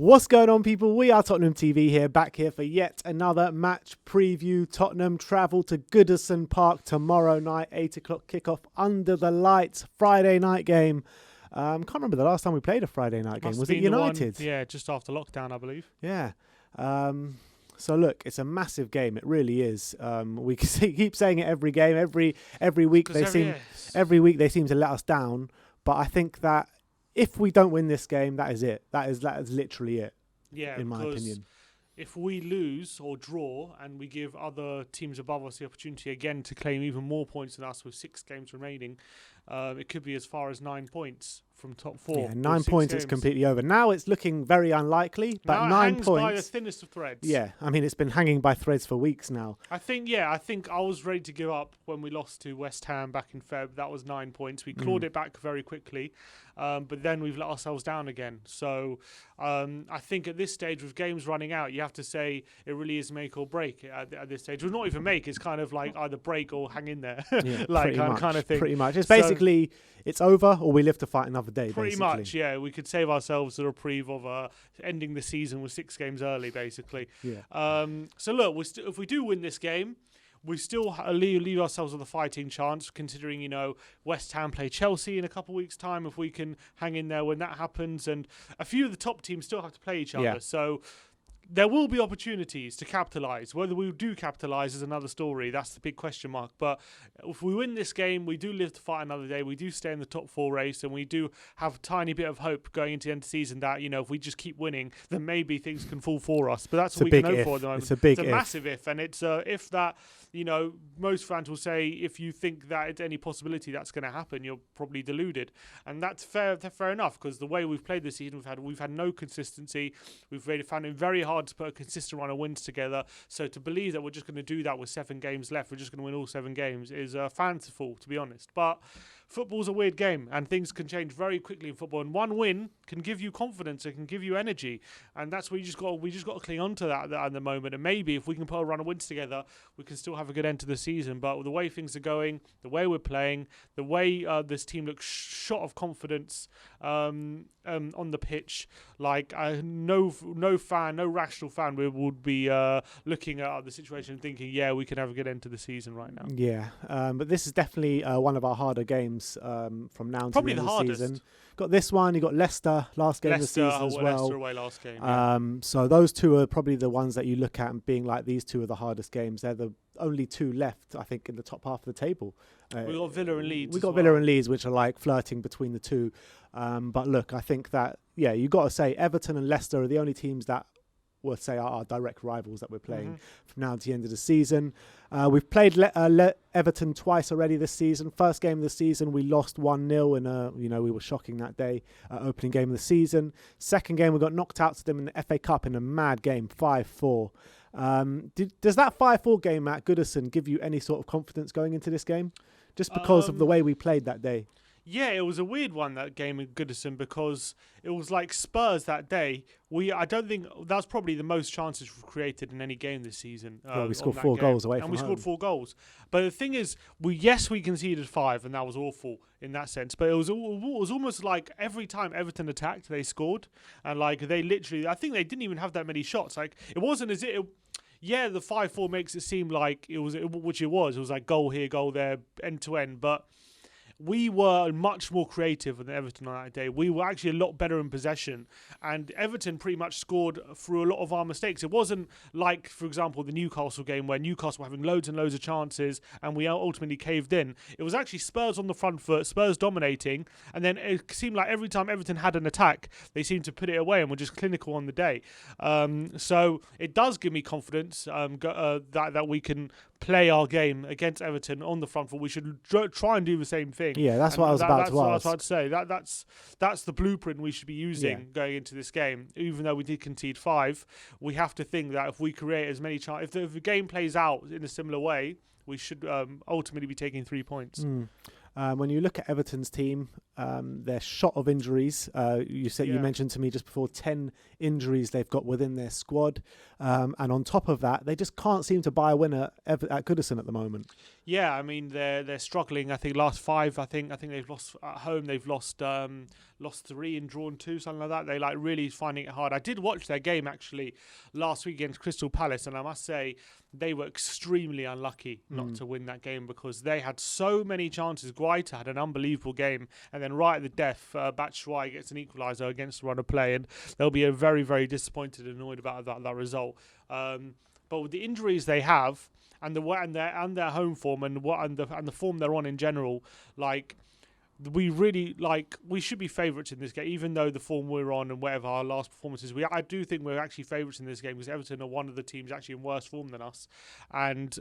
What's going on, people? We are Tottenham TV here, back here for yet another match preview. Tottenham travel to Goodison Park tomorrow night, 8 o'clock kickoff under the lights, Friday night game. Can't remember the last time we played a Friday night game. Was it United? Yeah, just after lockdown, I believe. Yeah. So look, it's a massive game. It really is. We keep saying it every game, every week. Every week they seem to let us down. But I think that if we don't win this game, that is it. That is literally it. Yeah, in my opinion. If we lose or draw and we give other teams above us the opportunity again to claim even more points than us with 6 games remaining, it could be as far as 9 points from top 4. Yeah, 9 points is completely over. Now it's looking very unlikely, but now 9 hangs points by the thinnest of threads. Yeah, I mean it's been hanging by threads for weeks now. I think I was ready to give up when we lost to West Ham back in Feb. That was 9 points. We clawed it back very quickly, but then we've let ourselves down again. So I think at this stage, with games running out, you have to say it really is make or break at this stage. Well, not even make. It's kind of like either break or hang in there, Yeah, like kind of thing. Pretty much. It's basically it's over or we live to fight another day. Pretty basically. much, yeah. We could save ourselves the reprieve of ending the season with 6 games early, basically. Yeah. So look, if we do win this game, we still leave ourselves with a fighting chance, considering, West Ham play Chelsea in a couple of weeks' time. If we can hang in there when that happens, and a few of the top teams still have to play each other. Yeah. So there will be opportunities to capitalise. Whether we do capitalise is another story. That's the big question mark. But if we win this game, we do live to fight another day. We do stay in the top 4 race, and we do have a tiny bit of hope going into the end of the season that, if we just keep winning, then maybe things can fall for us. But that's what we can hope for at the moment. It's a massive if, and it's if that, most fans will say if you think that it's any possibility that's going to happen, you're probably deluded. And that's fair enough, because the way we've played this season, we've had no consistency. We've really found it very hard to put a consistent run of wins together. So to believe that we're just going to do that with 7 games left, we're just going to win all 7 games, is fanciful, to be honest. But football's a weird game, and things can change very quickly in football. And one win can give you confidence, it can give you energy, and that's what we just got to cling on to that at the moment. And maybe if we can put a run of wins together, we can still have a good end to the season. But with the way things are going, the way we're playing, the way this team looks shot of confidence on the pitch, like no rational fan would be looking at the situation and thinking, yeah, we can have a good end to the season right now. Yeah, but this is definitely one of our harder games from now until probably the end the of the hardest season. Got this one, you got Leicester last game of the season as well. Leicester away last game. Yeah. So those 2 are probably the ones that you look at and being like, these 2 are the hardest games. They're the only 2 left, I think, in the top half of the table. We got Villa and Leeds. We got Villa and Leeds, which are like flirting between the 2. But look, I think that you got to say Everton and Leicester are the only teams that we'll say are our direct rivals that we're playing from now to the end of the season. We've played Everton twice already this season. First game of the season, we lost 1-0 and we were shocking that day, opening game of the season. Second game, we got knocked out to them in the FA Cup in a mad game, 5-4. Does that 5-4 game at Goodison give you any sort of confidence going into this game? Just because of the way we played that day? Yeah, it was a weird one, that game in Goodison, because it was like Spurs that day. I don't think that's probably the most chances we've created in any game this season. We scored 4 goals away from home. And we scored 4 goals. But the thing is, we conceded 5, and that was awful in that sense. But it was almost like every time Everton attacked, they scored. And like they literally, I think they didn't even have that many shots. Like it wasn't as if... Yeah, the 5-4 makes it seem like it was, which it was. It was like goal here, goal there, end to end. But we were much more creative than Everton on that day. We were actually a lot better in possession, and Everton pretty much scored through a lot of our mistakes. It wasn't like, for example, the Newcastle game where Newcastle were having loads and loads of chances and we ultimately caved in. It was actually Spurs on the front foot, Spurs dominating, and then it seemed like every time Everton had an attack, they seemed to put it away and were just clinical on the day. So it does give me confidence that we can play our game against Everton on the front foot. We should try and do the same thing. Yeah, that's what I was about to ask. That's what I was about to say. That's the blueprint we should be using going into this game. Even though we did concede 5, we have to think that if we create as many chances, if the game plays out in a similar way, we should ultimately be taking 3 points. When you look at Everton's team, they're shot of injuries. You mentioned to me just before 10 injuries they've got within their squad, and on top of that, they just can't seem to buy a winner at Goodison at the moment. Yeah, I mean they're struggling. I think last 5. I think they've lost at home. They've lost 3 and drawn 2, something like that. They like really finding it hard. I did watch their game actually last week against Crystal Palace, and I must say they were extremely unlucky not to win that game because they had so many chances. Guaita had an unbelievable game, and then right at the death, Batshuayi gets an equaliser against the run of play, and they'll be very, very disappointed and annoyed about that result. But with the injuries they have, and their home form and the form they're on in general, like we should be favourites in this game, even though the form we're on and whatever our last performances. I do think we're actually favourites in this game because Everton are one of the teams actually in worse form than us, and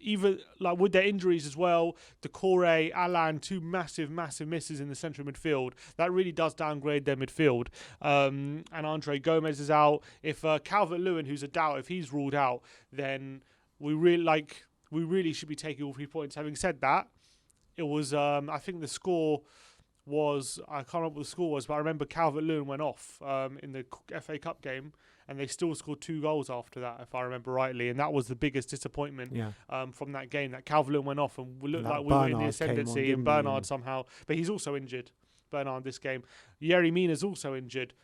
even like with their injuries as well, Decore, Alan, 2 massive misses in the central midfield. That really does downgrade their midfield. And Andre Gomez is out. If Calvert-Lewin, who's a doubt, if he's ruled out, then we really should be taking all 3 points. Having said that, it was, I think the score was, I can't remember what the score was, but I remember Calvert-Lewin went off in the FA Cup game, and they still scored 2 goals after that, if I remember rightly. And that was the biggest disappointment from that game, that Calvert-Lewin went off and we looked like we were in the ascendancy, and Bernard somehow, but he's also injured, Bernard, this game. Yerry Mina's also injured.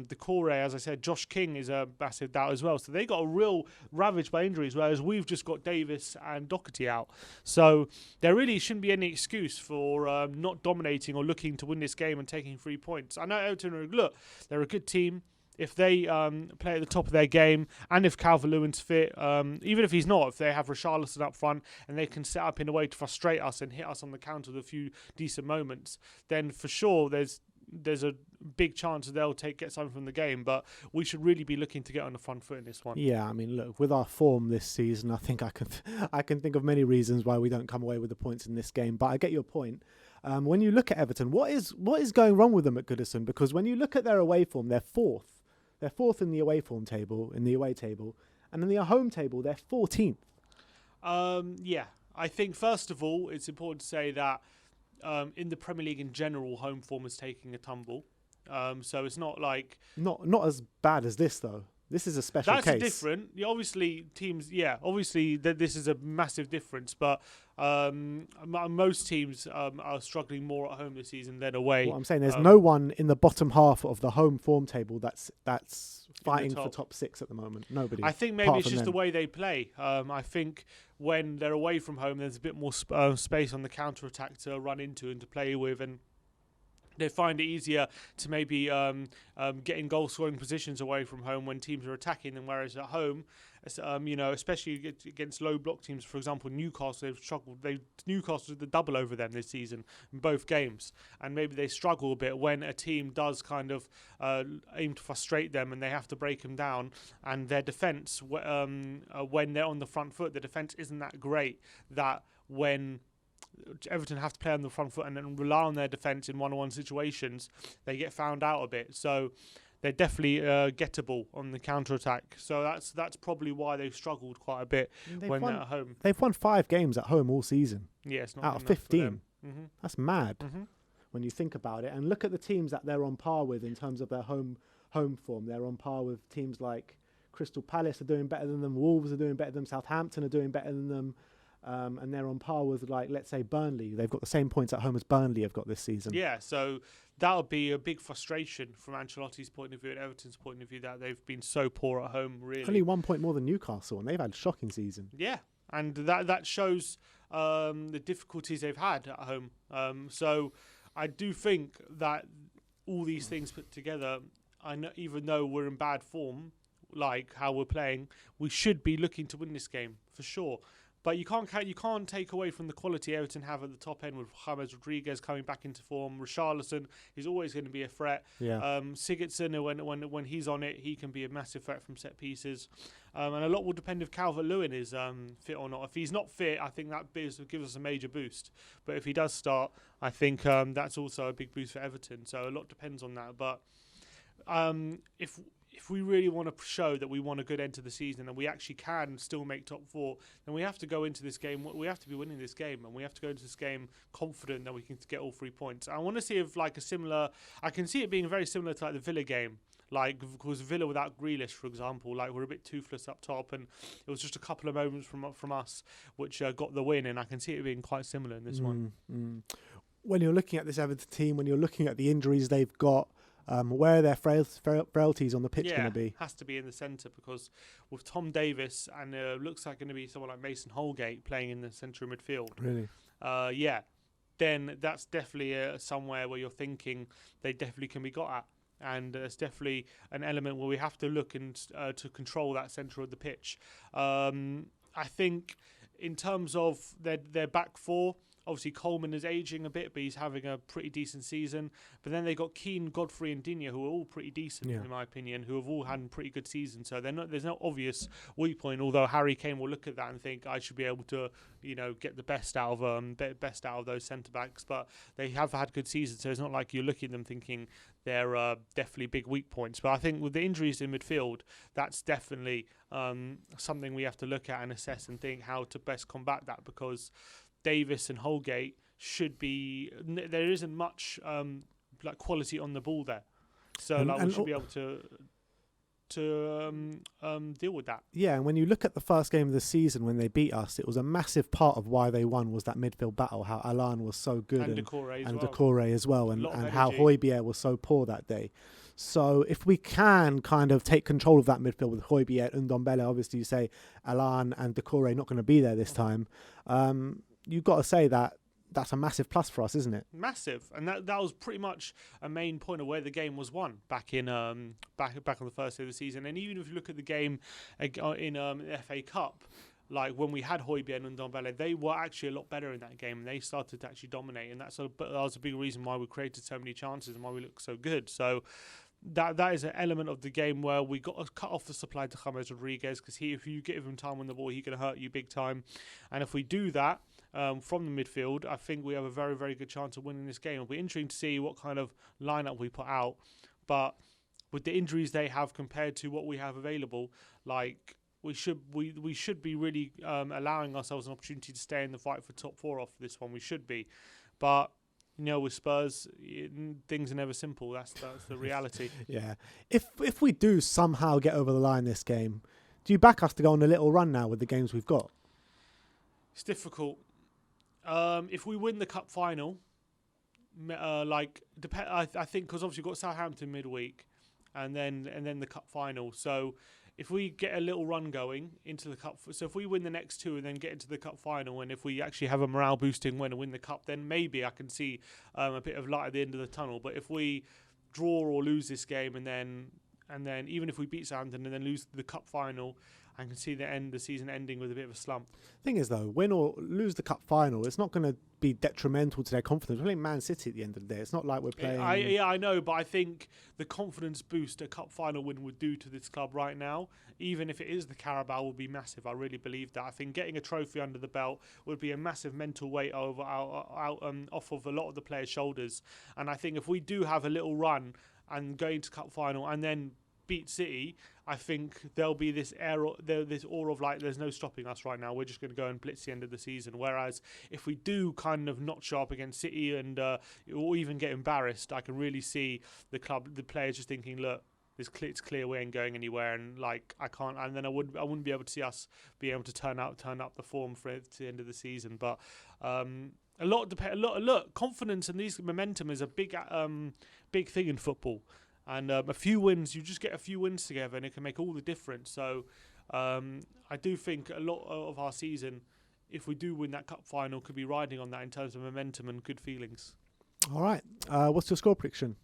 Decore, as I said, Josh King is a massive doubt as well. So they got a real ravaged by injuries, whereas we've just got Davis and Doherty out. So there really shouldn't be any excuse for not dominating or looking to win this game and taking 3 points. I know Everton they're a good team. If they play at the top of their game, and if Calvert-Lewin's fit, even if he's not, if they have Richarlison up front and they can set up in a way to frustrate us and hit us on the counter with a few decent moments, then for sure there's a big chance that they'll get something from the game, but we should really be looking to get on the front foot in this one. Yeah, I mean, look, with our form this season, I think I can think of many reasons why we don't come away with the points in this game, but I get your point. When you look at Everton, what is going wrong with them at Goodison? Because when you look at their away form, they're fourth. They're fourth in the away table, and in the home table, they're 14th. Yeah, I think first of all, it's important to say that in the Premier League in general, home form is taking a tumble. So it's not like... Not as bad as this, though. This is a special case. That's different. Obviously, this is a massive difference, but most teams are struggling more at home this season than away. What I'm saying, there's no one in the bottom half of the home form table that's fighting for top 6 at the moment. Nobody. I think maybe it's just the way they play. I think when they're away from home, there's a bit more space on the counter-attack to run into and to play with, and they find it easier to maybe get in goal-scoring positions away from home when teams are attacking them, whereas at home, especially against low-block teams, for example, Newcastle, they've struggled. Newcastle did the double over them this season in both games, and maybe they struggle a bit when a team does kind of aim to frustrate them and they have to break them down, and their defence, when they're on the front foot, the defence isn't that great, that when Everton have to play on the front foot and then rely on their defence in one-on-one situations, they get found out a bit. So they're definitely gettable on the counter-attack. So that's probably why they've struggled quite a bit they're at home. They've won 5 games at home all season. Yeah, it's not out of 15. That's mad when you think about it. And look at the teams that they're on par with in terms of their home form. They're on par with teams like Crystal Palace are doing better than them, Wolves are doing better than them, Southampton are doing better than them. And they're on par with, like, let's say Burnley. They've got the same points at home as Burnley have got this season. Yeah, so that would be a big frustration from Ancelotti's point of view and Everton's point of view, that they've been so poor at home, really. Only 1 point more than Newcastle, and they've had a shocking season. Yeah, and that shows the difficulties they've had at home. So I do think that all these things put together, even though we're in bad form, like how we're playing, we should be looking to win this game, for sure. But you can't take away from the quality Everton have at the top end with James Rodriguez coming back into form. Richarlison is always going to be a threat. Yeah. Sigurdsson, when he's on it, he can be a massive threat from set pieces. And a lot will depend if Calvert-Lewin is fit or not. If he's not fit, I think that gives us a major boost. But if he does start, I think that's also a big boost for Everton. So a lot depends on that. But if we really want to show that we want a good end to the season and we actually can still make top four, then we have to go into this game. We have to be winning this game, and we have to go into this game confident that we can get all 3 points. I want to see if like a similar. I can see it being very similar to like the Villa game. Like, because Villa without Grealish, for example, like we're a bit toothless up top, and it was just a couple of moments from us which got the win, and I can see it being quite similar in this one. When you're looking at this Everton team, when you're looking at the injuries they've got, where are their frailties on the pitch going to be? Has to be in the centre, because with Tom Davis and looks like going to be someone like Mason Holgate playing in the centre of midfield. Really? Then that's definitely somewhere where you're thinking they definitely can be got at. And it's definitely an element where we have to look and to control that centre of the pitch. I think in terms of their back four, obviously Coleman is aging a bit, but he's having a pretty decent season. But then they got Keane, Godfrey and Digne, who are all pretty decent in my opinion, who have all had pretty good seasons. So there's no obvious weak point, although Harry Kane will look at that and think I should be able to, get the best out of those centre-backs. But they have had good seasons, so it's not like you're looking at them thinking they're definitely big weak points. But I think with the injuries in midfield, that's definitely something we have to look at and assess and think how to best combat that, because Davis and Holgate should be. There isn't much like quality on the ball there, so we should be able to deal with that. Yeah, and when you look at the first game of the season when they beat us, it was a massive part of why they won was that midfield battle. How Alan was so good and Doucouré as well, and how Højbjerg was so poor that day. So if we can kind of take control of that midfield with Højbjerg and Ndombele, obviously you say Alan and Doucouré not going to be there this time. You've got to say that that's a massive plus for us, isn't it? Massive, and that was pretty much a main point of where the game was won back in back on the first day of the season. And even if you look at the game in the FA Cup, like when we had Højbjerg and Ndombele, they were actually a lot better in that game, and they started to actually dominate, and that was a big reason why we created so many chances and why we looked so good. So that is an element of the game where we got to cut off the supply to James Rodriguez, because if you give him time on the ball, he's going to hurt you big time. And if we do that from the midfield, I think we have a very, very good chance of winning this game. It'll be interesting to see what kind of lineup we put out. But with the injuries they have compared to what we have available, like we should be really allowing ourselves an opportunity to stay in the fight for top four off this one. We should be, but with Spurs, things are never simple. That's the reality. Yeah. If we do somehow get over the line this game, do you back us to go on a little run now with the games we've got? It's difficult. If we win the cup final, I think because obviously we've got Southampton midweek, and then the cup final. So if we get a little run going into the cup, so if we win the next two and then get into the cup final, and if we actually have a morale boosting win and win the cup, then maybe I can see a bit of light at the end of the tunnel. But if we draw or lose this game and then even if we beat Southampton and then lose the cup final, I can see the season ending with a bit of a slump. Thing is, though, win or lose the cup final, it's not going to be detrimental to their confidence. We're playing Man City at the end of the day. It's not like we're playing. I know, but I think the confidence boost a cup final win would do to this club right now, even if it is the Carabao, would be massive. I really believe that. I think getting a trophy under the belt would be a massive mental weight off of a lot of the players' shoulders. And I think if we do have a little run and go into cup final and then beat City, I think there'll be this aura of like there's no stopping us right now. We're just going to go and blitz the end of the season. Whereas if we do kind of not show up against City and or even get embarrassed, I can really see the players just thinking, look, it's clear we ain't going anywhere, and like I can't. And then I wouldn't be able to see us be able to turn up the form for the end of the season. But look, confidence and these momentum is a big thing in football. And a few wins, you just get a few wins together and it can make all the difference. So I do think a lot of our season, if we do win that cup final, could be riding on that in terms of momentum and good feelings. All right. What's your score prediction?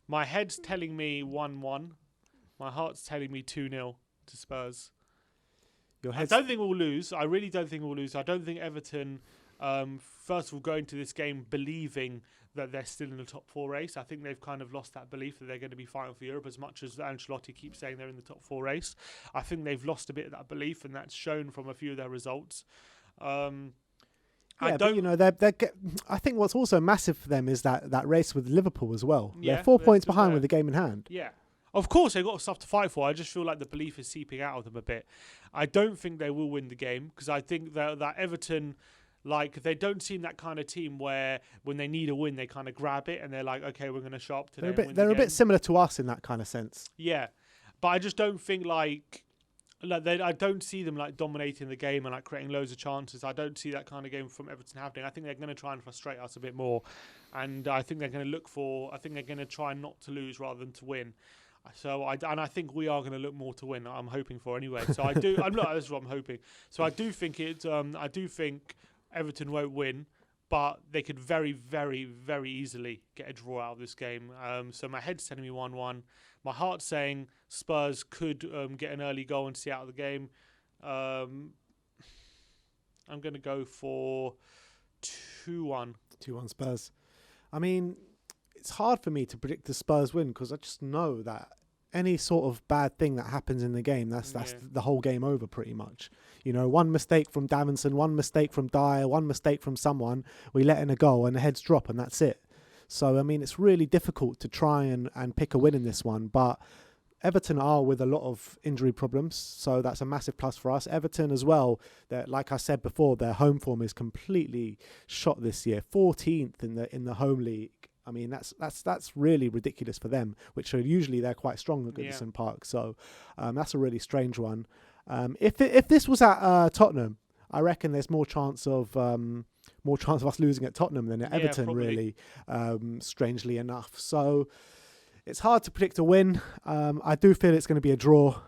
My head's telling me 1-1. My heart's telling me 2-0 to Spurs. I don't think we'll lose. I really don't think we'll lose. I don't think Everton... first of all, going to this game believing that they're still in the top four race. I think they've kind of lost that belief that they're going to be fighting for Europe, as much as Ancelotti keeps saying they're in the top four race. I think they've lost a bit of that belief, and that's shown from a few of their results. Yeah, but you know, I think what's also massive for them is that race with Liverpool as well. Yeah, They're 4 points that's behind fair. with the game in hand. Yeah. Of course, they've got stuff to fight for. I just feel like the belief is seeping out of them a bit. I don't think they will win the game because I think that Everton, like, they don't seem that kind of team where when they need a win, they kind of grab it and they're like, okay, we're going to show up today. They're a bit similar to us in that kind of sense. Yeah. But I just don't think, I don't see them like dominating the game and like creating loads of chances. I don't see that kind of game from Everton happening. I think they're going to try and frustrate us a bit more, and I think they're going to I think they're going to try not to lose rather than to win. So I think we are going to look more to win. I'm hoping for anyway. So I do. I'm not. That's what I'm hoping. So I do think I do think Everton won't win, but they could very, very, very easily get a draw out of this game. So my head's telling me 1-1. My heart's saying Spurs could get an early goal and see out of the game. I'm going to go for 2-1. 2-1 Spurs. I mean, it's hard for me to predict the Spurs win because I just know that any sort of bad thing that happens in the game, that's the whole game over pretty much. You know, one mistake from Davinson, one mistake from Dyer, one mistake from someone, we let in a goal and the heads drop and that's it. So, I mean, it's really difficult to try and pick a win in this one. But Everton are with a lot of injury problems, so that's a massive plus for us. Everton as well, like I said before, their home form is completely shot this year. 14th in the home league. I mean, that's really ridiculous for them, which are usually they're quite strong at Goodison Park. So that's a really strange one. If this was at Tottenham, I reckon there's more chance of us losing at Tottenham than at Everton, probably. really, strangely enough. So it's hard to predict a win. I do feel it's going to be a draw,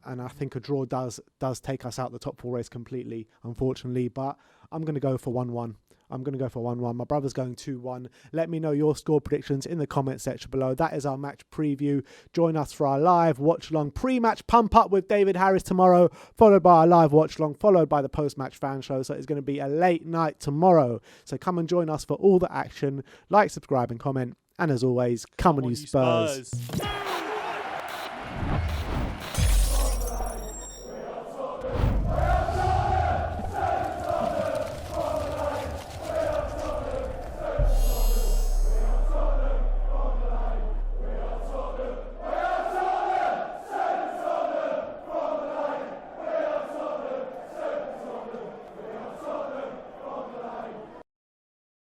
and I think a draw does take us out the top 4 race completely, unfortunately. But I'm going to go for 1-1. My brother's going 2-1. Let me know your score predictions in the comment section below. That is our match preview. Join us for our live watch-along pre-match pump-up with David Harris tomorrow, followed by our live watch-along, followed by the post-match fan show. So it's going to be a late night tomorrow. So come and join us for all the action. Like, subscribe and comment. And as always, come on you Spurs.